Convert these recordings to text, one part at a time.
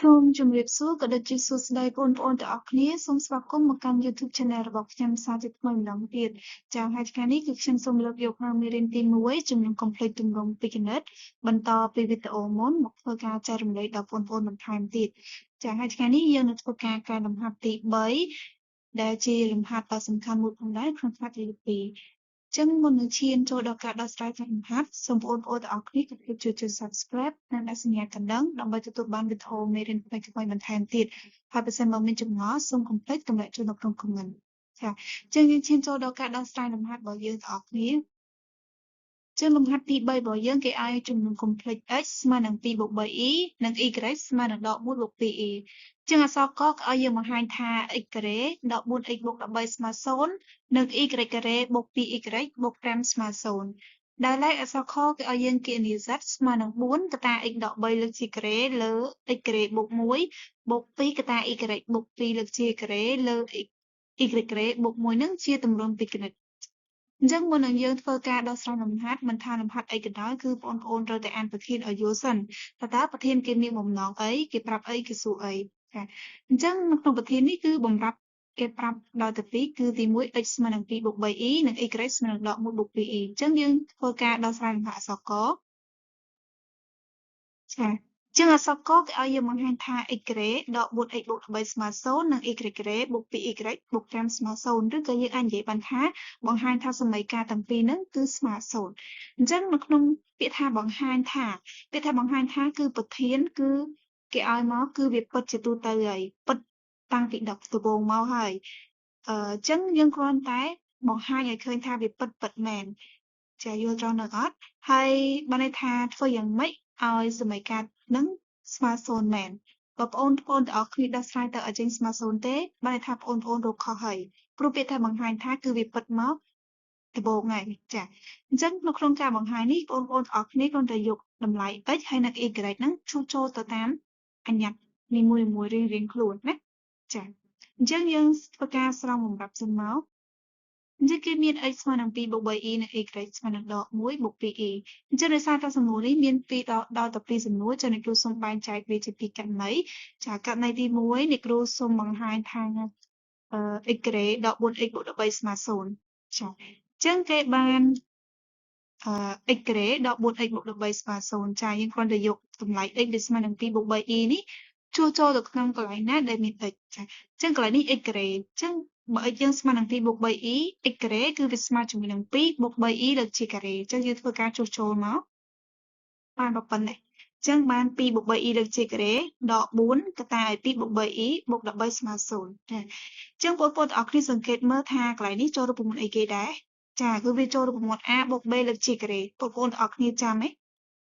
សូមជម្រាបសួរក៏ដូចជាសួស្តីបងប្អូនទាំងអស់គ្នាសូមស្វាគមន៍មកកាន់ YouTube Channel របស់ខ្ញុំសាជាថ្មីម្ដងទៀតចា៎ហើយថ្ងៃនេះគឺខ្ញុំសូមលើកយកនៅមេរៀនទី1ចំនួន complete ទម្រង់ពីគណិតបន្តពីវីដេអូមុនមកធ្វើការចែករំលែកដល់បងប្អូនបន្ថែមទៀតចា៎ហើយថ្ងៃនេះយើងនឹងធ្វើការកែលម្ហាត់ទី3ដែលជាលំហាត់ដ៏សំខាន់មួយផងដែរក្នុងថ្នាក់ទី2ចឹងមុននឹងឈានចូលដល់ការដោះស្រាយលំហាត់សូមបងប្អូនទាំងអស់គ្នាកុំភ្លេចជួយ Subscribe និងដាក់សញ្ញាកណ្ដឹងដើម្បីទទួលបានវីដេអូមេរៀនថ្មីៗបន្ថែមទៀតហើយបើសិនមកមានចម្ងល់សូមកុំភ្លេចទម្លាក់ចូលនៅក្នុង comment ចា៎ចឹងយើងឈានចូលដល់ការដោះស្រាយលំហាត់របស់យើងទាំងអស់គ្នាចឹងលំហាត់ទី3របស់យើងគេឲ្យចំនួន complex x ស្មើនឹង2 + 3e និង y ស្មើនឹងដក1 + 2e ចឹងអក្សរកក៏ឲ្យយើងបង្ហាញថា x ការ៉េដក 4x បូក13ស្មើ0និង y ការ៉េបូក 2y បូក5ស្មើ0ដែលឡែកអក្សរខគេឲ្យយើងគណនា z ស្មើនឹង4កតា x ដក3លើកជាការ៉េលើ x ការ៉េបូក1បូក2កតា y ការ៉េបូក2លើកជាការ៉េលើ y ការ៉េបូក1នឹងជាទម្រង់ពីគណិតអញ្ចឹងមុននឹងយើងធ្វើការដោះស្រាយលំហាត់មិនថាលំហាត់អីក៏ដោយគឺបងប្អូនត្រូវតែអានប្រធានឲ្យយល់សិនតើប្រធានគេមានបំណងអីគេប្រាប់អីគេសួរអីចាអញ្ចឹងនៅក្នុងប្រធាននេះគឺបំរាប់គេប្រាប់ដល់ទៅ2គឺទី1 x ស្មើនឹង2 + 3e និង y ស្មើនឹងដក1 + 2e អញ្ចឹងយើងធ្វើការដោះស្រាយលំហាត់អក្សរកចាចឹងអក្សរកគេឲ្យយើងបង្ហាញថា x ការ៉េដក 4x បូក13ស្មើ0និង y ការ៉េបូក 2y បូក5ស្មើ0ឬក៏យើងអាចនិយាយបានថាបង្ហាញថាសមីការទាំងពីរហ្នឹងគឺស្មើ0អញ្ចឹងនៅក្នុងពាក្យថាបង្ហាញថាគឺប្រធានគឺគេឲ្យមកគឺវាពិតជាទូទៅហើយពិតតាំងពីដំបូងមកហើយអញ្ចឹងយើងគ្រាន់តែបង្ហាញឲ្យឃើញថាវាពិតមែនចាយល់ត្រង់នៅអត់ហើយបានន័យថាធ្វើយ៉ាងម៉េចឲ្យសមីការនឹងស្មើ0មែនបើបងប្អូនទាំងអស់គ្នាដោះស្រាយទៅឲ្យចេញស្មើ0ទេបានន័យថាបងប្អូនរកខុសហើយព្រោះពាក្យថាបង្ហាញថាគឺវាពិតមកដំបូងហើយចាអញ្ចឹងនៅក្នុងការបង្ហាញនេះបងប្អូនទាំងអស់គ្នាគ្រាន់តែយកតម្លៃ x ហើយនិង y ហ្នឹងចូលទៅតាមអញ្ញត្តិនីមួយៗរៀងៗខ្លួនណាចាអញ្ចឹងយើងធ្វើការស្រង់សម្រាប់សិនមកអញ្ចឹងគេមាន x ស្មើនឹង2 + 3e និង y ស្មើនឹងដក1 + 2e អញ្ចឹងដោយសារតែសំណួរនេះមានដល់ទៅ2សំណួរចាអ្នកគ្រូសូមបែងចែកវាជាពីរករណីចាករណីទី1អ្នកគ្រូសូមបង្ហាញថាx ការ៉េដក 4x បូក13ស្មើ0ចាអញ្ចឹងគេបានx ការ៉េដក 4x បូក13ស្មើ0ចាយើងគ្រាន់តែយកតម្លៃ x ដែលស្មើនឹង2 + 3e នេះចូលទៅក្នុងកន្លែងណាដែលមាន x ចាអញ្ចឹងកន្លែងនេះ x ការ៉េអញ្ចឹងបើ x យើងស្មើនឹង2 + 3e x ការ៉េគឺវាស្មើជាមួយនឹង2បូក 3e លើកជាការ៉េអញ្ចឹងយើងធ្វើការចុះចូលមកបានប៉ុណ្ណេះអញ្ចឹងបាន2បូក 3e លើកជាការ៉េដក4កតាឲ្យ2បូក 3e បូក13ស្មើ0ចាអញ្ចឹងបងប្អូនទាំងអស់គ្នាសង្កេតមើលថាកន្លែងនេះចូលរូបមន្តអីគេដែរចាគឺវាចូលរូបមន្ត a បូក b លើកជាការ៉េបងប្អូនទាំងអស់គ្នាចាំទេ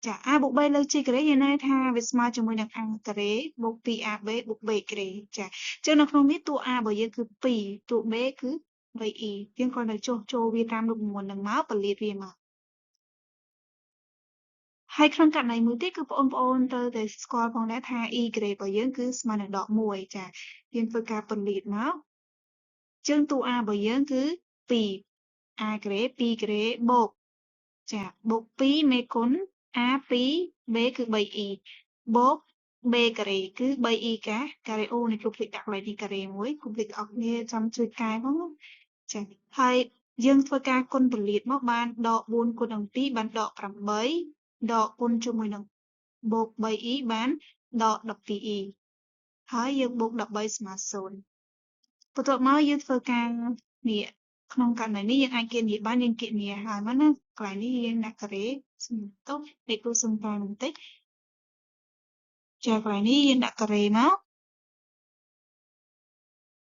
ចា a បូក b លើកជាការ៉េយើងន័យថាវាស្មើជាមួយនឹង a ការ៉េបូក 2ab បូក b ការ៉េចាអញ្ចឹងនៅក្នុងនេះតួ a របស់យើងគឺ2តួ b គឺ 3e យើងគ្រាន់តែចុះចូលវាតាមរូបមន្តនឹងមកពលាតវាមកហើយក្នុងករណីមួយទៀតគឺបងប្អូនត្រូវតែស្គាល់ផងដែរថា e ការ៉េរបស់យើងគឺស្មើនឹងដក1ចាយើងធ្វើការពន្លាតមកអញ្ចឹងតួ a របស់យើងគឺ2 a ការ៉េ2ការ៉េបូកចាបូក2មេគុណ a 2 b គឺ 3e បូក b ការ៉េគឺ 3e ការ៉េអូនេះគ្រូភ្លេចដាក់កន្លែងនេះការ៉េមួយកុំភ្លេចអស់គ្នាចាំជួយកែផងចាហើយយើងធ្វើការគុណពលាតមកបានដក4គុណនឹង2បានដក8ដកគុណជាមួយនឹងបូក 3e បានដក 12e ហើយយើងបូក13ស្មើ0បន្ទាប់មកយើងធ្វើការនេះក្នុងករណីនេះយើងអាចគណនាបានយើងគណនាហើយមកណាកន្លែងនេះយើងដាក់ការ៉េសំទោសលេខគ្រូសំតាមបន្តិចចាកន្លែងនេះយើងដាក់ការ៉េមក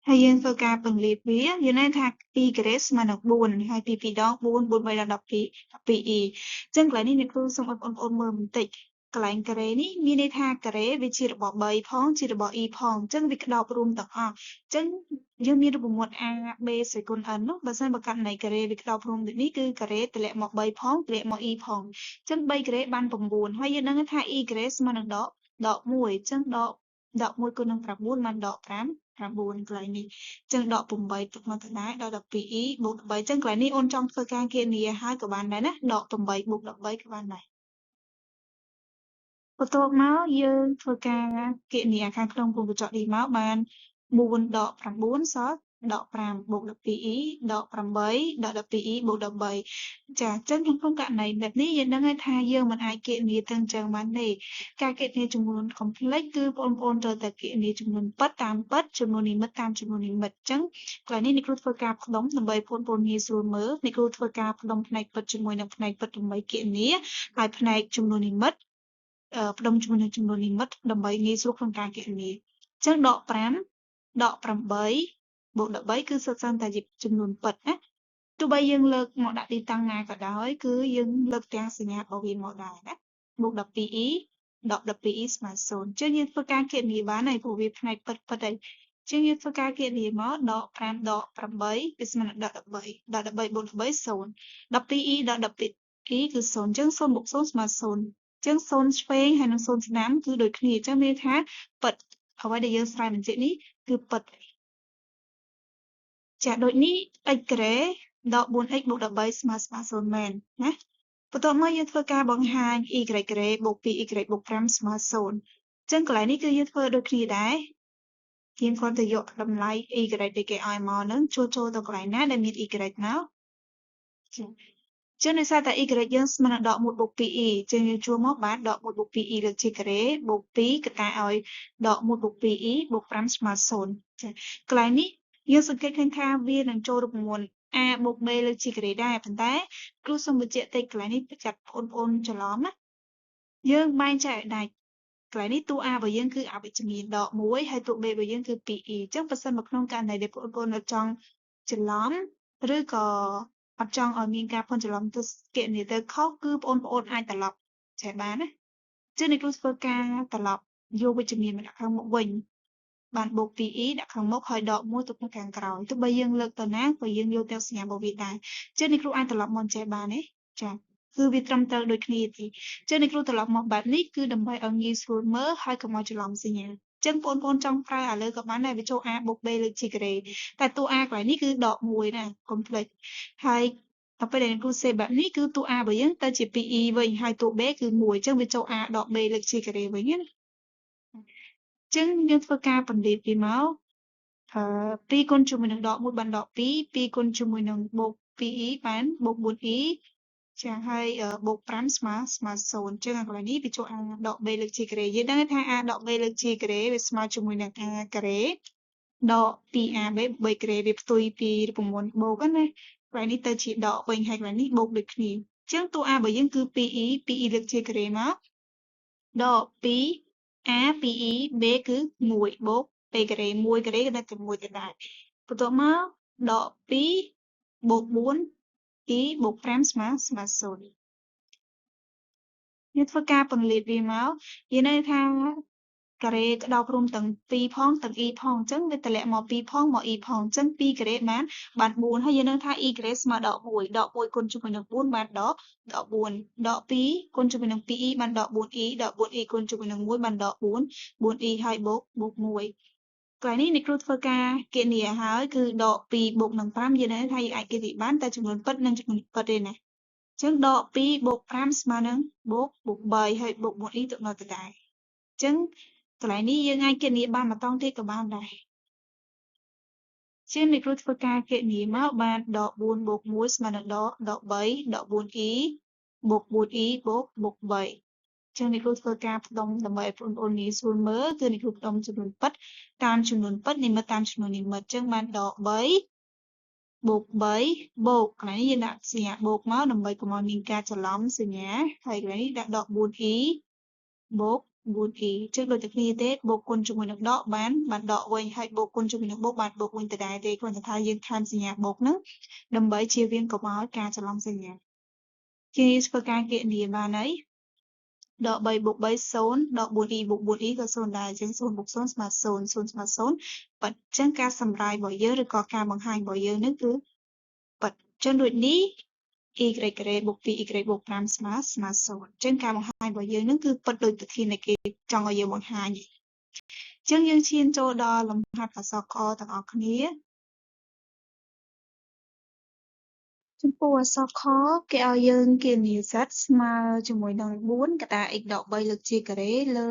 ហើយយើងធ្វើការពន្លាតវាយើងន័យថា2ការ៉េស្មើនឹង4ហើយ2 2ដង4 4 3ដង12e អញ្ចឹងកន្លែងនេះអ្នកគ្រូសូមឲ្យបងប្អូនមើលបន្តិចកន្លែងការ៉េនេះមានន័យថាការ៉េវាជារបស់3ផងជារបស់ e ផងអញ្ចឹងវាក្តោបរួមទាំងអស់អញ្ចឹងយើងមានរូបមន្ត a b សេគុណ n នោះបើសិនបើករណីការ៉េវាក្តោបរួមដូចនេះគឺការ៉េទម្លាក់មក3ផងទម្លាក់មក e ផងអញ្ចឹង3ការ៉េបាន9ហើយយើងដឹងថា e ការ៉េស្មើនឹងដក1អញ្ចឹងដក1គុណនឹង9បានដក5 9កន្លែងនេះអញ្ចឹងដក8ទុកមកទៅដែរដល់ 12e បូក13អញ្ចឹងកន្លែងនេះអូនចង់ធ្វើការគណនាហើយក៏បានដែរណាដក8បូក13ក៏បានដែរ បន្ទាប់មកយើងធ្វើការគណនាខាងក្នុងពុម្ពកញ្ចក់នេះមកបាន4ដក9សល់ដក5បូក 12e ដក8ដក 12e បូក 13ចាអញ្ចឹងក្នុងករណីបែបនេះយើងដឹងហើយថាយើងមិនអាចគណនាទាំងអញ្ចឹងបានទេការគណនាចំនួន complex គឺបងប្អូនត្រូវតែគណនាចំនួនពិតតាមពិតចំនួននិមិត្តតាមចំនួននិមិត្តអញ្ចឹងកន្លែងនេះអ្នកគ្រូធ្វើការផ្ដុំដើម្បីបងប្អូនងាយស្រួលមើលអ្នកគ្រូធ្វើការផ្ដុំផ្នែកពិតជាមួយនឹងផ្នែកពិតដើម្បីគណនាហើយផ្នែកចំនួននិមិត្តផ្ដុំជាមួយនឹងចំនួននិមិត្តដើម្បីងាយស្រួលក្នុងការគណនាអញ្ចឹងដក5ដក8បូក13គឺសុទ្ធសឹងតែជាចំនួនពិតណាទោះបីយើងលើកមកដាក់ទីតាំងណាក៏ដោយគឺយើងលើកទាំងសញ្ញារបស់វាមកដែរណាបូក 12e ដក 12e ស្មើ0អញ្ចឹងយើងធ្វើការគណនាបានហើយព្រោះវាផ្នែកពិតហើយអញ្ចឹងយើងធ្វើការគណនាមកដក5ដក8វាស្មើនឹងដក13ដក13បូក13 0 12e ដក 12e គឺ0អញ្ចឹង0បូក0ស្មើ0អញ្ចឹង0ឆ្វេងហើយនឹង0ស្ដាំគឺដូចគ្នាអញ្ចឹងមានថាពិតអ្វីដែលយើងស្រាវបញ្ជាក់នេះគឺពិតចាដូចនេះ x ក្រេដក 4x បូក13ស្មើ0មែនណាបន្ទាប់មកយើងធ្វើការបង្ហាញ y ក្រេបូក 2y បូក5ស្មើ0អញ្ចឹងកន្លែងនេះគឺយើងធ្វើដូចគ្នាដែរយើងគ្រាន់តែយកតម្លៃ y ដែលគេឲ្យមកហ្នឹងចូលទៅកន្លែងណាដែលមាន y មកចឹងដោយសារតែ y យើងស្មើនឹងដក1បូក 2e ចឹងយើងជួរមកបានដក1បូក 2e លើកជាការ៉េបូក2កតាឲ្យដក1បូក 2e បូក5ស្មើ0ចាកន្លែងនេះយើងសង្កេតឃើញថាវានឹងចូលរូបមន្ត a បូក b លើកជាការ៉េដែរប៉ុន្តែគ្រូសូមបញ្ជាក់តិចកន្លែងនេះចាត់បងប្អូនច្រឡំណាយើងបែងចែកឲ្យដាច់កន្លែងនេះតួ a របស់យើងគឺអវិជ្ជមានដក1ហើយតួ b របស់យើងគឺ 2e អញ្ចឹងបើសិនមកក្នុងករណីដែលបងប្អូនចង់ច្រឡំឬក៏អត់ចង់ឲ្យមានការភ័ន្តច្រឡំទៅគណនាទៅខុសគឺបងប្អូនអាចត្រឡប់ចែកបានណាចឹងអ្នកគ្រូធ្វើការត្រឡប់យកវិជ្ជមានមកដាក់ខាងមុខវិញបានបូក 2e ដាក់ខាងមុខហើយដក1ទុកនៅខាងក្រោយទោះបីយើងលើកទៅណាក៏យើងយកទាំងសញ្ញារបស់វាដែរចឹងអ្នកគ្រូអាចត្រឡប់មកចែកបានទេចា៎គឺវាត្រឹមត្រូវដូចគ្នាទេចឹងអ្នកគ្រូត្រឡប់មកបែបនេះគឺដើម្បីឲ្យងាយស្រួលមើលហើយកុំឲ្យច្រឡំសញ្ញាចឹងបងប្អូនចង់ប្រើឥឡូវក៏បានដែរវាចូល a បូក b លើកជាការ៉េតែតួ a កន្លែងនេះគឺដក1ណាកុំភ្លេចហើយដល់ពេលដែលអ្នកគ្រូសេបែបនេះគឺតួ a របស់យើងទៅជា 2e វិញហើយតួ b គឺ1អញ្ចឹងវាចូល a ដក b លើកជាការ៉េវិញណាអញ្ចឹងយើងធ្វើការបន្លាបវាមក2គុណជាមួយនឹងដក1បានដក2 2គុណជាមួយនឹងបូក 2e បានបូក 4e ចាហើយបូក5ស្មើ0អញ្ចឹងអាកន្លែងនេះវាចូល a ដក b លើកជាការ៉េយើងដឹងថា a ដក b លើកជាការ៉េវាស្មើជាមួយនឹង a ការ៉េដក 2ab 3ការ៉េវាផ្ទុយពីរូបមន្តបូកណាកន្លែងនេះទៅជាដកវិញហើយកន្លែងនេះបូកដូចគ្នាអញ្ចឹងតួ a របស់យើងគឺ 2e លើកជាការ៉េមកដក 2a 2e b គឺ1បូក b ការ៉េ1ការ៉េគឺនៅតែ1ដដែលបន្ទាប់មកដក2បូក4e បូក5ស្មើ0យើងធ្វើការពន្លាតវាមកយើងនៅថាការ៉េក្តោបរួមទាំង2ផងទាំង e ផងអញ្ចឹងវាតម្លាក់មក2ផងមក e ផងអញ្ចឹង2ការ៉េបាន4ហើយយើងនឹងថា e ការ៉េស្មើដក1ដក1គុណជាមួយនឹង4បានដក4ដក2គុណជាមួយនឹង 2e បានដក 4e ដក 4e គុណជាមួយនឹង1បានដក4 4e ហើយបូក1កន្លែងនេះអ្នកគ្រូធ្វើការគណនាហើយគឺដក2បូកនឹង5យើងនឹងថាយើងអាចគណនាបានតែចំនួនពិតនិងចំនួនពិតទេណាអញ្ចឹងដក2បូក5ស្មើនឹងបូក3ហើយបូក 4e ទុកនៅដដែលអញ្ចឹងកន្លែងនេះយើងអាចគណនាបានម្តងទៀតក៏បានដែរជាងអ្នកគ្រូធ្វើការគណនាមកបានដក4បូក1ស្មើនឹងដក3ដក 4e បូក 4e បូក3ចឹងអ្នកគ្រូធ្វើការផ្ដុំដើម្បីឲ្យបងប្អូនងាយស្រួលមើលគឺអ្នកគ្រូផ្ដុំចំនួនពិតតាមចំនួនពិតនិមិត្តតាមចំនួននិមិត្តចឹងបានដក3បូក3បូកកន្លែងនេះយើងដាក់សញ្ញាបូកមកដើម្បីកុំឲ្យមានការច្រឡំសញ្ញាហើយកន្លែងនេះដាក់ដក 4e បូក 4e ចឹងដូចតែគ្នាទេបូកគុណជាមួយនឹងដកបានដកវិញហើយបូកគុណជាមួយនឹងបូកបានបូកវិញដដែលទេគ្រាន់តែថាយើងថែមសញ្ញាបូកហ្នឹងដើម្បីជៀសវាងកុំឲ្យការច្រឡំសញ្ញាជាធ្វើការគណនាបានហើយដក3បូក3 0ដក 4e បូក 4e ក៏0ដែរអញ្ចឹង0បូក0ស្មើ0 0ស្មើ0ប៉ិតអញ្ចឹងការសម្រាយរបស់យើងឬក៏ការបង្ហាញរបស់យើងនឹងគឺប៉ិតអញ្ចឹងដូចនេះ y ការ៉េបូក 2y បូក5ស្មើ0អញ្ចឹងការបង្ហាញរបស់យើងនឹងគឺប៉ិតដូចប្រធានដែលគេចង់ឲ្យយើងបង្ហាញអញ្ចឹងយើងឈានចូលដល់លំហាត់អក្សរកទាំងអស់គ្នា ចំពោះអក្សរខគេឲ្យយើងគណនា z ស្មើជាមួយនឹង4កតា x ដក3លើកជាការ៉េលើ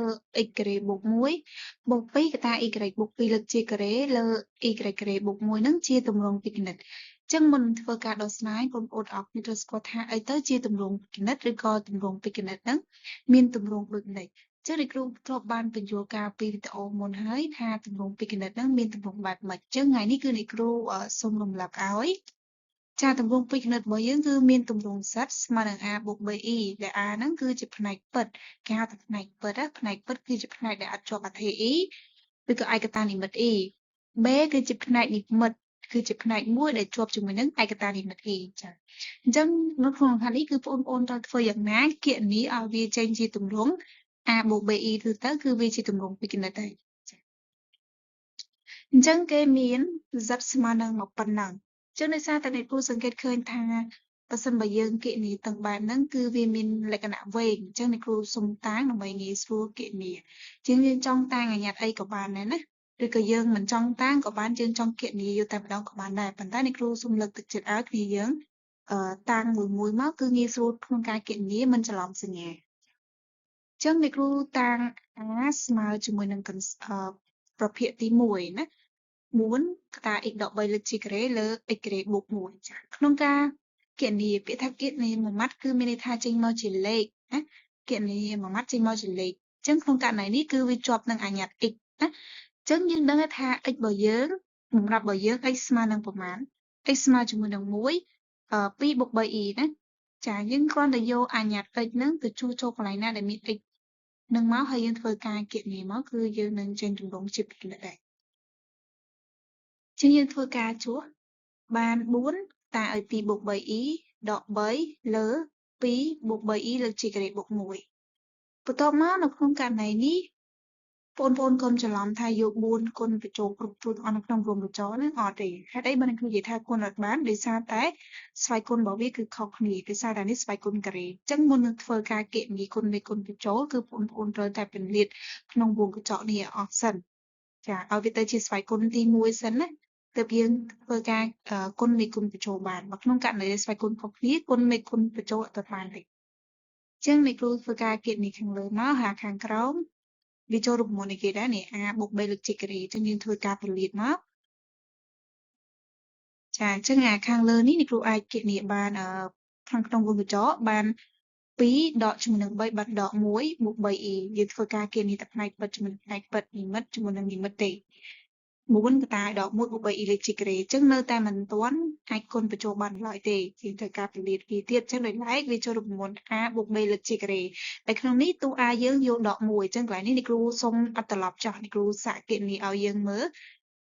x ការ៉េបូក1បូក2កតា y បូក2លើកជាការ៉េលើ y ការ៉េបូក1ហ្នឹងជាទម្រង់ពីគណិតអញ្ចឹងមុនធ្វើការដោះស្រាយបងប្អូនអរគុណត្រូវស្គាល់ថាអីទៅជាទម្រង់គណិតឬក៏ទម្រង់ពីគណិតហ្នឹងមានទម្រង់ដូចនេះចឹងលោកគ្រូធ្លាប់បានបញ្យល់ការពីវីដេអូមុនហើយថាទម្រង់ពីគណិតហ្នឹងមានទម្រង់បែបម៉េចចឹងថ្ងៃនេះគឺលោកគ្រូសូមរំលឹកឲ្យចាទម្រង់ពីគណិតរបស់យើងគឺមានទម្រង់ z ស្មើនឹង a បូក bi ដែល a ហ្នឹងគឺជាផ្នែកពិតគេហៅថាផ្នែកពិតណាផ្នែកពិតគឺជាផ្នែកដែលអត់ជាប់អត្ថេ e ឬក៏ឯកតានិមិត្ត e b គឺជាផ្នែកនិមិត្តគឺជាផ្នែកមួយដែលជាប់ជាមួយនឹងឯកតានិមិត្ត e ចាអញ្ចឹងនៅក្នុងលំហាត់នេះគឺបងប្អូនត្រូវធ្វើយ៉ាងណាគណនាឲ្យវាចេញជាទម្រង់ a បូក bi ទៅគឺវាជាទម្រង់ពីគណិតហើយអញ្ចឹងគេមាន z ស្មើនឹងមកប៉ុណ្ណឹងអញ្ចឹងដោយសារតែអ្នកគ្រូសង្កេតឃើញថាបើសិនបើយើងគណនាទាំងបែបហ្នឹងគឺវាមានលក្ខណៈវែងអញ្ចឹងអ្នកគ្រូសុំតាំងដើម្បីងាយស្រួលគណនាជាងយើងចង់តាំងអាញាត់អីក៏បានដែរណាឬក៏យើងមិនចង់តាំងក៏បានយើងចង់គណនាយកតែម្ដងក៏បានដែរប៉ុន្តែអ្នកគ្រូសូមលើកទឹកចិត្តឲ្យគ្នាយើងតាំងមួយមកគឺងាយស្រួលក្នុងការគណនាមិនច្រឡំសញ្ញាអញ្ចឹងអ្នកគ្រូតាំង a ស្មើជាមួយនឹងប្រភេទទី1ណា4កតា x ដក3លើកជាការ៉េលើ x ការ៉េបូក1ចាក្នុងការគណនាពាក្យថាគណនាមួយម៉ាត់គឺមានន័យថាចេញមកជាលេខណាគណនាមួយម៉ាត់ចេញមកជាលេខអញ្ចឹងក្នុងករណីនេះគឺវាជាប់នឹងអាញាត់ x ណាអញ្ចឹងយើងដឹងថា x របស់យើងសម្រាប់របស់យើង x ស្មើនឹងប្រមាណ x ស្មើជាមួយនឹង1 2បូក 3e ណាចាយើងគ្រាន់តែយកអាញាត់ x ហ្នឹងទៅជួសចូលកន្លែងណាដែលមាន x នឹងមកហើយយើងធ្វើការគណនាមកគឺយើងនឹងចេញទម្រង់ជាពីគណិតដែរចឹងយើងធ្វើការជួសបាន4តាឲ្យ2បូក 3e ដក3លើ2បូក 3e លើកជាការ៉េបូក1បន្ទាប់មកនៅក្នុងករណីនេះបងប្អូនកុំច្រឡំថាយក4គុណបញ្ចូលគ្រប់ជួរទាំងអស់នៅក្នុងរោមបញ្ចូលហ្នឹងអត់ទេហេតុអីបើអ្នកគ្រូនិយាយថាគុណអត់បានដោយសារតែស្វ័យគុណរបស់វាគឺខុសគ្នាដោយសារតែនេះស្វ័យគុណការ៉េអញ្ចឹងមុននឹងធ្វើការគណនាគុណនៃគុណបញ្ចូលគឺបងប្អូនត្រូវតែពន្លាតក្នុងវងកញ្ចក់នេះឲ្យអស់សិនចាឲ្យវាទៅជាស្វ័យគុណទី1សិនណាទើបយើងធ្វើការគុណនៃគុណបញ្ចូលបានបើក្នុងករណីដែលស្វ័យគុណខុសគ្នាគុណនៃគុណបញ្ចូលអត់ទៅបានទេអញ្ចឹងអ្នកគ្រូធ្វើការគណនាខាងលើមកហើយខាងក្រោមវាចូលរូបមន្តនៃគេដែរនេះ a បូក b លើកជាការ៉េអញ្ចឹងយើងធ្វើការពន្លាតមកចាអញ្ចឹងខាងលើនេះអ្នកគ្រូអាចគណនាបានខាងក្នុងវងកញ្ចក់បាន2ដកជាមួយនឹង3បាត់ដក1បូក 3e យើងធ្វើការគណនាតែផ្នែកពិតជាមួយផ្នែកពិតនិមិត្តជាមួយនឹងនិមិត្តទេ4កតាឲ្យដក1បូក 3e លេខជាការ៉េអញ្ចឹងនៅតែមិនទាន់អាចគុណបញ្ចូលបានឡើយទេយើងត្រូវការពន្លាតវាទៀតអញ្ចឹងដោយឡែកវាចូលរូបមន្ត a បូក b លើកជាការ៉េតែក្នុងនេះតួ a យើងយកដក1អញ្ចឹងកន្លែងនេះអ្នកគ្រូសុំអត់ត្រឡប់ចោះអ្នកគ្រូសាកគណនាឲ្យយើងមើល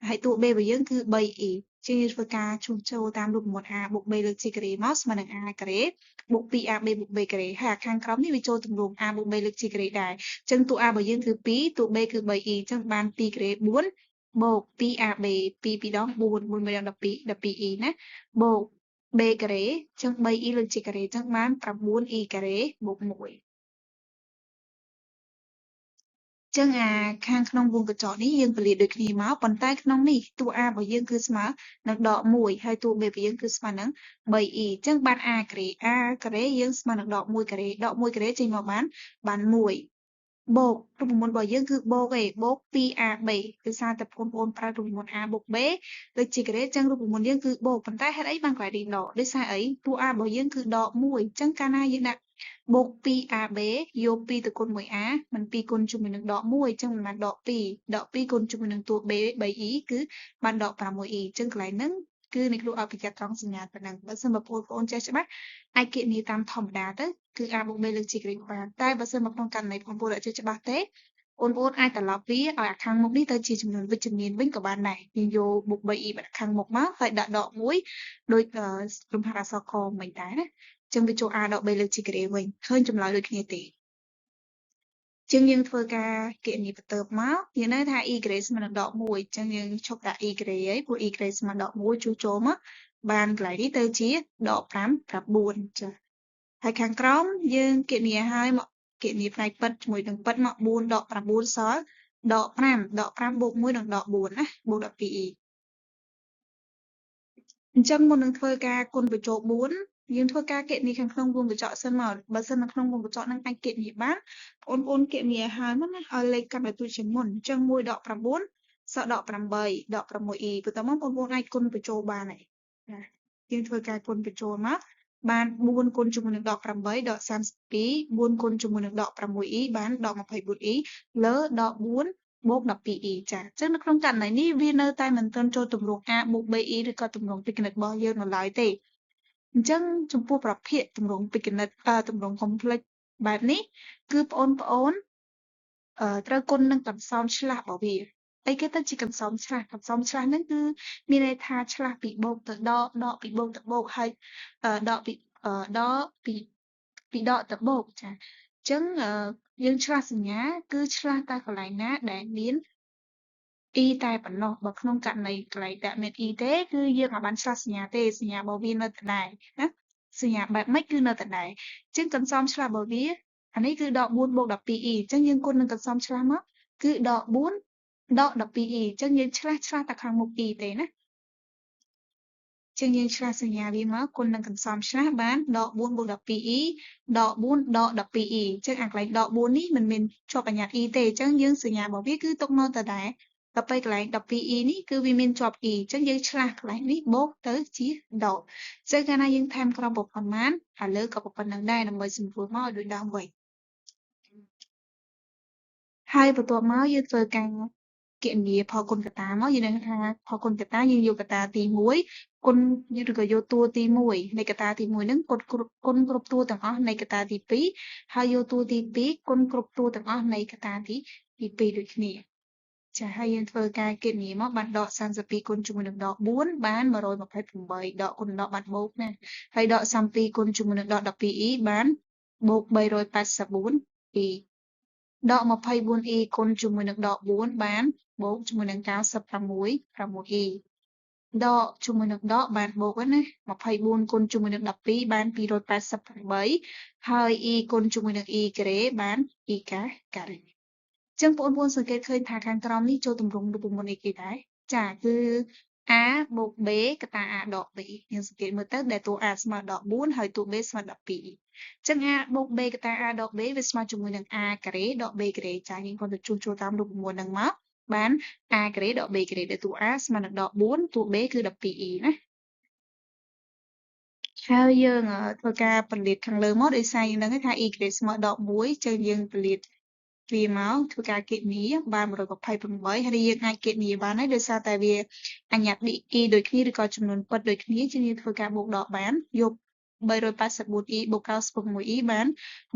ហើយតួ b របស់យើងគឺ 3e ជាងយើងធ្វើការជួសជុលតាមរូបមន្ត a បូក b លើកជាការ៉េមកស្មើនឹង a ការ៉េបូក 2ab បូក b ការ៉េហើយខាងក្រោមនេះវាចូលទម្រង់ a បូក b លើកជាការ៉េដែរអញ្ចឹងតួ a របស់យើងគឺ2តួ b គឺ 3e អញ្ចឹងបាន2ការ៉េ4បូក 2ab 2ដង4 4 1ដង12 12e ណាបូក b ការ៉េអញ្ចឹង 3e លើកជាការ៉េអញ្ចឹងបាន 9e ការ៉េបូក1ចឹងខាងក្នុងវងកញ្ចក់នេះយើងពន្លាតដូចគ្នាមកប៉ុន្តែក្នុងនេះតួ a របស់យើងគឺស្មើនឹងដក1ហើយតួ b របស់យើងគឺស្មើនឹង 3e អញ្ចឹងបាន a ការ៉េយើងស្មើនឹងដក1ការ៉េដក1ការ៉េចេញមកបាន1បូករូបមន្តរបស់យើងគឺបូកឯងបូក 2ab ដោយសារតែបងប្អូនប្រើរូបមន្ត a បូក b ដូចជាការ៉េអញ្ចឹងរូបមន្តយើងគឺបូកប៉ុន្តែហេតុអីបានកន្លែងនេះដកដោយសារអីតួ a របស់យើងគឺដក1អញ្ចឹងកាលណាយើងដាក់បូក 2ab យក2ទៅគុណ 1a មិន2គុណជាមួយនឹងដក1អញ្ចឹងមិនបានដក2ដក2គុណជាមួយនឹងតួ b 3e គឺបានដក 6e អញ្ចឹងកន្លែងហ្នឹងគឺអ្នកគ្រូឲ្យប្រយ័ត្នត្រង់សញ្ញាប៉ុណ្ណឹងបើសិនបើបងប្អូនចេះច្បាស់អាចគណនាតាមធម្មតាទៅគឺ a បូក b លើកជាការ៉េបានតែបើសិនមកក្នុងករណីបងប្អូនអត់ចេះច្បាស់ទេបងប្អូនអាចត្រឡប់វាឲ្យអាខាងមុខនេះទៅជាចំនួនវិជ្ជមានវិញក៏បានដែរយើងយកបូក 3e បាត់ខាងមុខមកហើយដាក់ដក1ដោយលំហាត់អក្សរកមិនដែរណាចឹងវាចូល a ដក b លើកជាការ៉េវិញឃើញចម្លើយដូចគ្នាទេចឹងយើងធ្វើការគណនាបន្ទាប់មកយើងនៅថា e ការ៉េស្មើនឹងដក1ចឹងយើងឈប់ដាក់ e ការ៉េហើយព្រោះ e ការ៉េស្មើដក1ជួសចូលមកបានកន្លែងនេះទៅជាដក5ប្រាប់4ចា៎ហើយខាងក្រោមយើងគណនាឲ្យមកគណនាផ្នែកពិតជាមួយនឹងពិតមក4ដក9សល់ដក5បូក1នឹងដក4ណាបូក 12e អញ្ចឹងមុននឹងធ្វើការគុណបញ្ចូល4យើងធ្វើការគណនាខាងក្នុងវងកញ្ចក់សិនមកបើសិននៅក្នុងវងកញ្ចក់ហ្នឹងអាចគណនាបានបងប្អូនគណនាឲ្យហើយមកណាឲ្យលេខកាន់តែទូជាងមុនអញ្ចឹង1ដក9សល់ដក8ដក 6e បន្តមកបងប្អូនអាចគុណបញ្ចូលបានហើយណាយើងធ្វើការគុណបញ្ចូលមកបាន4គុណជាមួយនឹងដក8ដក32 4គុណជាមួយនឹងដក 6e បានដក 24e លើដក4បូក 12e ចាអញ្ចឹងនៅក្នុងករណីនេះវានៅតែមិនទាន់ចូលទម្រង់ a បូក be ឬក៏ទម្រង់ពីគណិតរបស់យើងនៅឡើយទេអញ្ចឹងចំពោះប្រភេទទម្រង់ពីគណិតទម្រង់ complex បែបនេះគឺបងប្អូនត្រូវគុណនឹងកន្សោមឆ្លាស់របស់វាអីគេទៅជាកន្សោមឆ្លាស់ហ្នឹងគឺមានន័យថាឆ្លាស់ពីបូកទៅដកដកពីបូកទៅបូកហើយដកពីដកទៅបូកចាអញ្ចឹងយើងឆ្លាស់សញ្ញាគឺឆ្លាស់តែកន្លែងណាដែលមាន e តែប៉ុណ្ណោះបើក្នុងករណីកន្លែងដែលមាន e ទេគឺយើងអាចបានឆ្លាស់សញ្ញាទេសញ្ញារបស់វានៅដដែលណាសញ្ញាបែបម៉េចគឺនៅដដែលអញ្ចឹងកន្សោមឆ្លាស់របស់វាអានេះគឺដក4បូក 12e អញ្ចឹងយើងគុណនឹងកន្សោមឆ្លាស់មកគឺដក4ដក 12e អញ្ចឹងយើងឆ្លាស់តែខាងមុខ e ទេណាចឹងយើងឆ្លាស់សញ្ញាវាមកគុណនឹងកន្សំឆ្លាស់បានដក4បូក 12e ដក4ដក 12e អញ្ចឹងអាកន្លែងដក4នេះមិនមានជាប់បញ្ញត្តិ e ទេអញ្ចឹងយើងសញ្ញារបស់វាគឺទុកនៅដដែលដល់ពេលកន្លែង 12e នេះគឺវាមានជាប់ e អញ្ចឹងយើងឆ្លាស់កន្លែងនេះបូកទៅជាដកអញ្ចឹងកាលណាយើងថែមក្រមប្រព័ន្ធបានឥឡូវក៏ប៉ុណ្្នឹងដែរដើម្បីសម្រួលមកឲ្យដូចដើមវិញហើយបន្ទាប់មកយើងធ្វើការគណនាផលគុណកត្តាមកយើងដឹងថាផលគុណកត្តាយើងយកកត្តាទី1គុណឬក៏យកតួទី1នៃកត្តាទី1ហ្នឹងគុណគ្រប់តួទាំងអស់នៃកត្តាទី2ហើយយកតួទី2គុណគ្រប់តួទាំងអស់នៃកត្តាទី2ដូចគ្នាចាហើយយើងធ្វើការគណនាមកបានដក32គុណជាមួយនឹងដក4បាន128ដកគុណដកបានបូកណាហើយដក32គុណជាមួយនឹងដក 12e បានបូក384 e ដក 24e គុណជាមួយនឹងដក4បានបូកជាមួយនឹង96 6e ដកជាមួយនឹងដកបានបូកណា24គុណជាមួយនឹង12បាន288ហើយ e គុណជាមួយនឹង e ការ៉េបាន e ការ៉េអញ្ចឹងបងប្អូនសង្កេតឃើញថាខាងក្រោមនេះចូលទម្រង់រូបមន្តអីគេដែរចាគឺ a បូក b កតា a ដក b យើងសង្កេតមើលទៅដែលតួ a ស្មើដក4ហើយតួ b ស្មើ12អញ្ចឹង a បូក b កតា a ដក b វាស្មើជាមួយនឹង a ការ៉េដក b ការ៉េចាយើងគ្រាន់តែចូលតាមរូបមន្តហ្នឹងមកបាន a ការ៉េដក b ការ៉េដែលតួ a ស្មើនឹងដក4តួ b គឺ 12e ណាហើយយើងធ្វើការបន្លាតខាងលើមកដោយសារយើងដឹងថា e ការ៉េស្មើដក1អញ្ចឹងយើងបន្លាតវាមកធ្វើការគណនាបាន128ហើយយើងអាចគណនាបានហើយដោយសារតែវាអញ្ញត្តិ e ដូចគ្នាឬក៏ចំនួនពិតដូចគ្នាជាងយើងធ្វើការបូកដកបានយក 384e បូក 96e បាន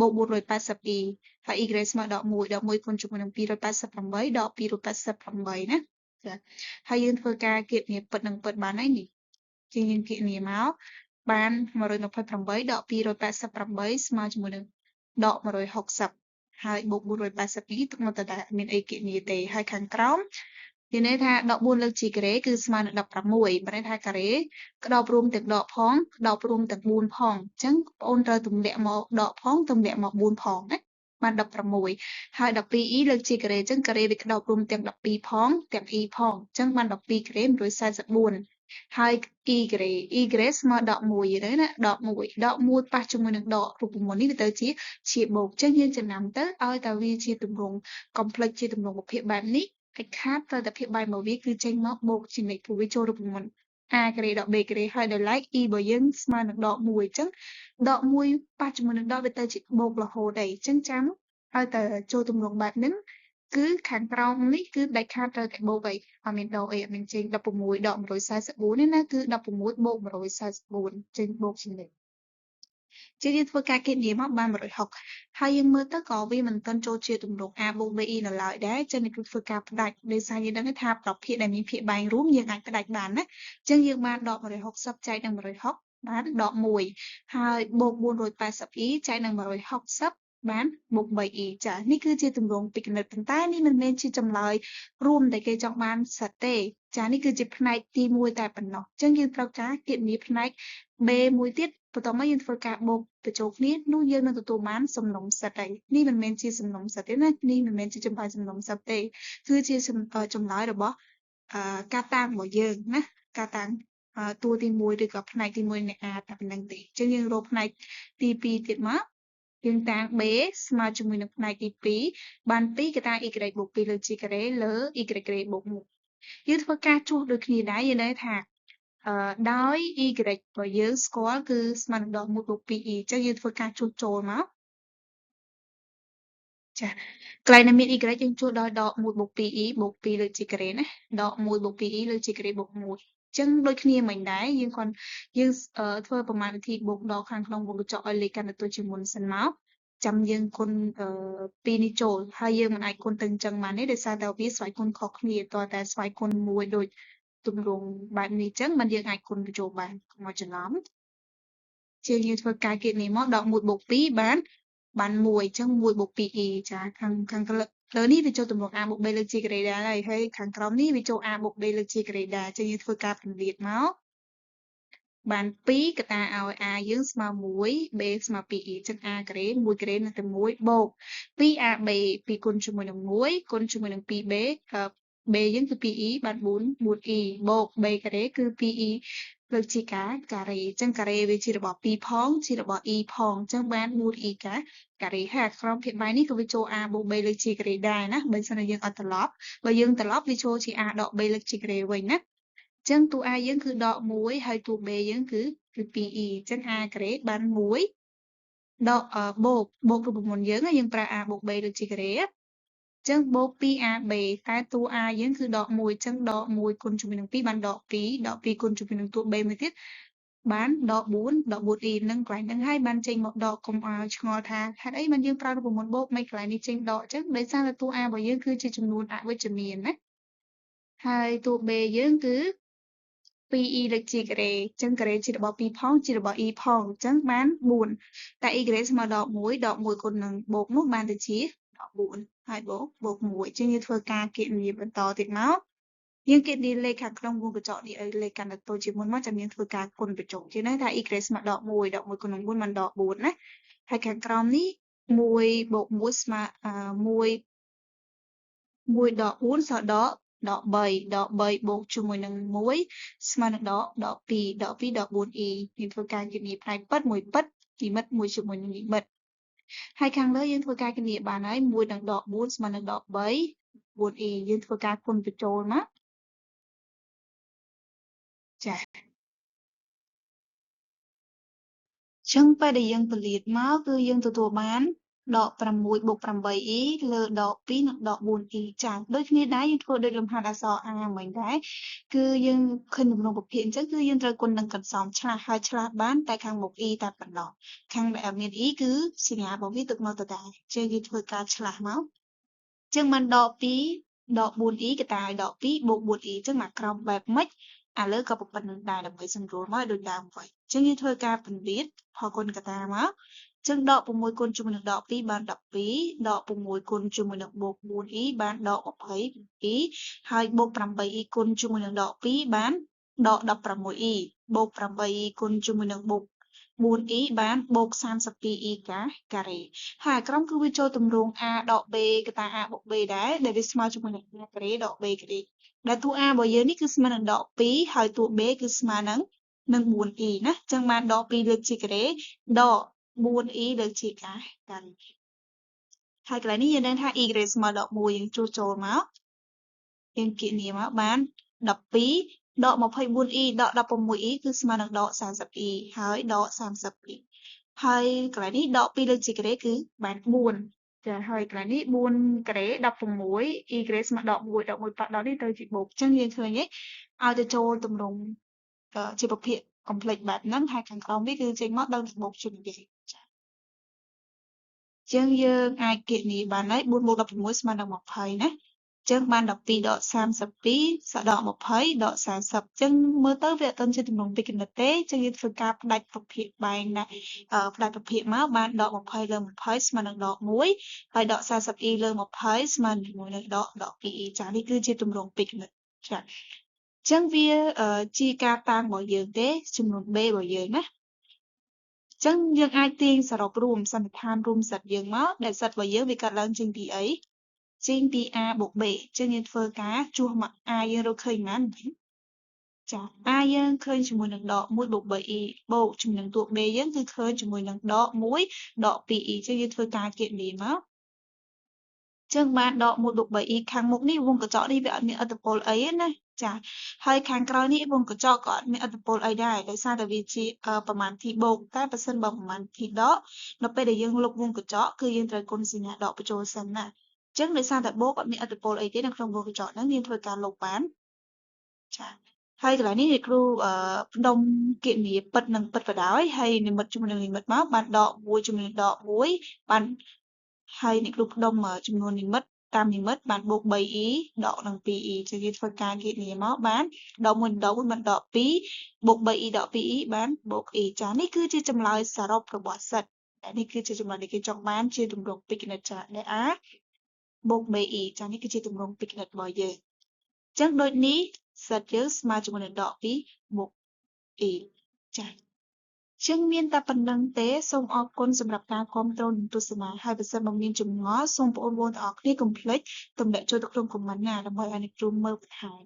បូក 480e ហើយ y ស្មើដក1ដក1គុណជាមួយនឹង288ដក288ណាចាហើយយើងធ្វើការគណនាពិតនឹងពិតបានហើយនេះជាងយើងគណនាមកបាន128ដក288ស្មើជាមួយនឹងដក160ហើយបូក482ទុកមកទៅតែមានអីគណនាទេហើយខាងក្រោមមានន័យថា14លើកជាការ៉េគឺស្មើនឹង16មានន័យថាការ៉េក្តោបរួមទាំងដកផងក្តោបរួមទាំង4ផងអញ្ចឹងបងអូនត្រូវទម្លាក់មកដកផងទម្លាក់មក4ផងណាបាន16ហើយ 12e លើកជាការ៉េអញ្ចឹងការ៉េវាក្តោបរួមទាំង12ផងទាំង e ផងអញ្ចឹងបាន12ការ៉េ144ហើយ e ការ៉េស្មើដក1ទៅណាដក1ប៉ះជាមួយនឹងដករូបមន្តនេះវាទៅជាបូកអញ្ចឹងយើងចំណាំទៅឲ្យតែវាជាទម្រង់ complex ជាទម្រង់ប្រភេទបែបនេះកិច្ចខាតត្រូវតែភាពបែបមកវាគឺចេញមកបូកជានិច្ចព្រោះវាចូលរូបមន្ត a ការ៉េដក b ការ៉េហើយដោយឡែក e របស់យើងស្មើនឹងដក1អញ្ចឹងដក1ប៉ះជាមួយនឹងដកវាទៅជាបូករហូតអីអញ្ចឹងចាំឲ្យតែចូលទម្រង់បែបហ្នឹងគឺខាងក្រោមនេះគឺដាច់ខាតត្រូវតែបូកអីអត់មានដកអីអត់មានចេញ16ដក144នេះណាគឺ16បូក144ចេញបូកជានិច្ចជាយើងធ្វើការគណនាមកបាន160ហើយយើងមើលទៅក៏វាមិនទាន់ចូលជាទម្រង់ a បូក be នៅឡើយដែរចឹងនេះគឺធ្វើការផ្ដាច់ដោយសារយើងដឹងថាប្រភេទដែលមានភាគបែងរួមយើងអាចផ្ដាច់បានណាចឹងយើងបានដក160ចែកនឹង160បានដក1ហើយបូក 480e ចែកនឹង160បានបូក 3e ចានេះគឺជាទម្រង់ពីគណិតប៉ុន្តែនេះមិនមែនជាចម្លើយរួមដែលគេចង់បានសិតទេចានេះគឺជាផ្នែកទី1តែប៉ុណ្ណោះអញ្ចឹងយើងត្រូវការគណនាផ្នែក B មួយទៀតបន្ទាប់មកយើងធ្វើការបូកបញ្ចូលគ្នានោះយើងនឹងទទួលបានសំណុំសិតហើយនេះមិនមែនជាសំណុំសិតទេណានេះមិនមែនជាចម្លើយសំណុំសិតទេគឺជាចម្លើយរបស់ការតាំងរបស់យើងណាការតាំង តួទី1ឬក៏ផ្នែកទី1នៃ A តែប៉ុណ្្នឹងទេអញ្ចឹងយើងរកផ្នែកទី2ទៀតមកយើងតាំង B ស្មើជាមួយនឹងផ្នែកទី2បាន2កតា y បូក2លើ g ការ៉េលើ y ការ៉េបូក1យើងធ្វើការជួសដូចគ្នាដែរយើងដឹងថាដោយ y របស់យើងស្គាល់គឺស្មើនឹងដក1បូក 2e អញ្ចឹងយើងធ្វើការជួសចូលមកចាកន្លែងដែលមាន y យើងជួសដោយដក1បូក 2e បូក2លើ g ការ៉េណាដក1បូក 2e លើ g ការ៉េបូក1អញ្ចឹងដូចគ្នាមិញដែរយើងធ្វើប្រមាណវិធីបូកដកខាងក្នុងវងកញ្ចក់ឲ្យលេខកាន់តែតូចជាងមុនសិនមកចាំយើងគុណ2នេះចូលហើយយើងមិនអាចគុណទៅអញ្ចឹងបានទេដោយសារតែវាស្វ័យគុណខុសគ្នាតើតែស្វ័យគុណមួយដូចទម្រង់បែបនេះអញ្ចឹងมันយើងអាចគុណបញ្ចូលបានកុំឲ្យច្រឡំជាងយើងធ្វើការគណនាមកដក1បូក2បាន1អញ្ចឹង1បូក 2e ចាខាងលើនេះវាចូលទម្រង់ a បូក b លើ g ការ៉េដែរហើយខាងក្រោមនេះវាចូល a បូក b លើ g ការ៉េដែរអញ្ចឹងយើងធ្វើការពន្លាតមកបាន2កតាឲ្យ a យើងស្មើ1 b ស្មើ 2e អញ្ចឹង a ការ៉េ1ការ៉េនឹងតែ1បូក 2ab 2គុណជាមួយនឹង1គុណជាមួយនឹង 2b b យើងគឺ 2e បាន4e បូក b ការ៉េគឺ 2e លើជាការ៉េអញ្ចឹងការ៉េវាជារបស់2ផងជារបស់ e ផងអញ្ចឹងបាន 4e ការ៉េហើយក្រោមភាពបែបនេះក៏វាចូល a បូក b លើជាការ៉េដែរណាបើសិនយើងអត់ត្រឡប់បើយើងត្រឡប់វាចូលជា a ដក b លើជាការ៉េវិញណាអញ្ចឹងតួ a យើងគឺដក1ហើយតួ b យើងគឺ 2e អញ្ចឹង a ការ៉េបាន1ដកបូករូបមន្តយើងប្រើ a បូក b លើជាការ៉េអញ្ចឹងបូក 2ab តែតួ a យើងគឺដក1អញ្ចឹងដក1គុណជាមួយនឹង2បានដក2គុណជាមួយនឹងតួ b មួយទៀតបានដក4e នឹងកន្លែងហ្នឹងហើយបានចេញមកដកកុំឲ្យឆ្ងល់ថាហេតុអីបានយើងប្រើរូបមន្តបូកមិនកន្លែងនេះចេញដកអញ្ចឹងដោយសារតែតួ a របស់យើងគឺជាចំនួនអវិជ្ជមានណាហើយតួ b យើងគឺ 2e លើ g ការ៉េអញ្ចឹងការ៉េជារបស់2ផងជារបស់ e ផងអញ្ចឹងបាន4តែ y ការ៉េស្មើដក1គុណនឹងបូកនោះបានទៅជាដក4ហើយបូក1អញ្ចឹងយើងធ្វើការគណនាបន្តទៀតមកយើងគណនាលេខខាងក្នុងវងកញ្ចក់នេះឲ្យលេខកាន់តែតូចជាងមុនមកចាំយើងធ្វើការគុណបញ្ចុះជាងហ្នឹងថា y ការ៉េស្មើដក1គុណនឹង4បានដក4ណាហើយខាងក្រោមនេះ1បូក1ស្មើ1ដក4សល់ដក3បូកជាមួយនឹង1ស្មើនឹងដក2ដក 4e យើងធ្វើការគណនាផ្នែកពិតមួយពិតលីមិតមួយជាមួយនឹងលីមិតហើយខាងលើយើងធ្វើការគណនាបានហើយ1នឹងដក4ស្មើនឹងដក3 4e យើងធ្វើការគុណបញ្ចូលមកចា៎ចឹងពេលដែលយើងពលាតមកគឺយើងទទួលបានដក6បូក 8e លើដក2និងដក 4e ចា៎ដូចគ្នាដែរយើងធ្វើដូចលំហាត់អក្សរ a មិញដែរគឺយើងឃើញទម្រង់ប្រភេទអញ្ចឹងគឺយើងត្រូវគុណនឹងកន្សំឆ្លាស់ហើយឆ្លាស់បានតែខាងមុខ e តែប៉ុណ្ណោះខាងដែលមាន e គឺសញ្ញារបស់វាទឹកមកទៅដែរចឹងយើងធ្វើការឆ្លាស់មកចឹងបានដក2ដក 4e កតាឲ្យដក2បូក 4e ចឹងមកក្រោមបែបម៉េចឥឡូវក៏ប៉ុណ្្នឹងដែរដើម្បីសម្រួលមកដូចដើមវិញអញ្ចឹងយើងធ្វើការពន្លាតផលគុណកតាមកអញ្ចឹងដក6គុណជាមួយនឹងដក2បាន12ដក6គុណជាមួយនឹងបូក 4e បានដក20e ហើយបូក 8e គុណជាមួយនឹងដក2បានដក 16e បូក 8e គុណជាមួយនឹងបូក 4e បានបូក 32e ការ៉េហើយក្រោមគឺវាចូលទម្រង់ a ដក b កតា a បូក b ដែរដែលវាស្មើជាមួយនឹង a ការ៉េដក b ការ៉េដែលតួ a របស់យើងនេះគឺស្មើនឹងដក2ហើយតួ b គឺស្មើនឹង 4e ណាអញ្ចឹងបានដក2លើកជាការ៉េដក 4e លើកជាការ៉េហើយកន្លែងនេះយើងដឹងថា y ការ៉េស្មើដក1យើងជួសចូលមកយើងគណនាមកបាន12ដក 24e ដក 16e គឺស្មើនឹងដក 30e ហើយដក 30e ហើយកន្លែងនេះដក2លើជាការ៉េគឺបាន4ចាហើយកន្លែងនេះ4ការ៉េ16 y ការ៉េស្មើដក1ដក1ប៉ះដកនេះទៅជាបូកអញ្ចឹងយើងឃើញទេឲ្យទៅចូលទម្រង់ជាប្រភេទ complex បែបហ្នឹងហើយខាងក្រោមនេះគឺចេញមកដល់បូកជាមួយគេចាចឹងយើងអាចគណនាបានហើយ4បូក16ស្មើនឹង20ណាចឹងបាន12ដក32សល់ដក20ដក40ចឹងមើលទៅវាអត់ទាន់ជាទម្រង់ពីគណិតទេចឹងយើងធ្វើការផ្ដាច់ប្រភេទបែងណាផ្ដាច់ប្រភេទមកបានដក20លើ20ស្មើនឹងដក1ហើយដក 40e លើ20ស្មើនឹង1ដក 2e ចានេះគឺជាទម្រង់ពីគណិតចាចឹងវាជាការតាំងរបស់យើងទេចំនួន b របស់យើងណាចឹងយើងអាចទាញសរុបរួមសន្និដ្ឋានរួមសិតយើងមកដែលសិតរបស់យើងវាកើតឡើងចេញពីអីចេញពី a បូក b ចឹងយើងធ្វើការជួសមក a យើងរកឃើញប៉ុន្មាន ចា a យើងឃើញជាមួយនឹងដក1បូក 3e បូកជាមួយនឹងតួ b យើងគឺឃើញជាមួយនឹងដក1ដក 2e ចឹងយើងធ្វើការគណនាមកចឹងបានដក1បូក 3e ខាងមុខនេះវងកញ្ចក់នេះវាអត់មានឥទ្ធិពលអីទេណាចាហើយខាងក្រោយនេះវងកញ្ចក់ក៏អត់មានឥទ្ធិពលអីដែរដោយសារតែវាជាប្រមាណទីបូកតែបើសិនបើប្រមាណទីដកនៅពេលដែលយើងលុបវងកញ្ចក់គឺយើងត្រូវគុណសញ្ញាដកបញ្ចូលសិនណាចឹងដោយសារតែបូកអត់មានឥទ្ធិពលអីទេនៅក្នុងវងកញ្ចក់ហ្នឹងយើងធ្វើការលុបបានចាហើយកន្លែងនេះអ្នកគ្រូផ្ដុំគណនាពិតនិងពិតក៏ដោយហើយនិមិត្តជាមួយនឹងនិមិត្តមកបានដក1ជាមួយនឹងដក1បានហើយអ្នកគ្រូផ្ដុំចំនួននិមិត្តតាមនិមិត្តបានបូក 3e ដកនឹង 2e ចឹងយើងធ្វើការគណនាមកបានដក1ដក1បានដក2បូក 3e ដក 2e បានបូក e ចានេះគឺជាចម្លើយសរុបរបស់សិទ្ធតែនេះគឺជាចម្លើយដែលគេចង់បានជាទម្រង់ពីគណិតចាដែល a បូក be ចានេះគឺជាទម្រង់ពីគណិតរបស់យើងចឹងដូចនេះសិទ្ធយើងស្មើជាមួយនឹងដក2បូក e ចាចឹងមានតែប៉ុណ្្នឹងទេសូមអរគុណសម្រាប់ការគ្រប់គ្រងនិងទស្សនាហើយបើសិនមកមានចម្ងល់សូមបងប្អូនទាំងអស់គ្នាកុំភ្លេចទម្លាក់ចូលទៅក្នុង comment ណាដើម្បីឲ្យអ្នកគ្រូមើលបន្ថែម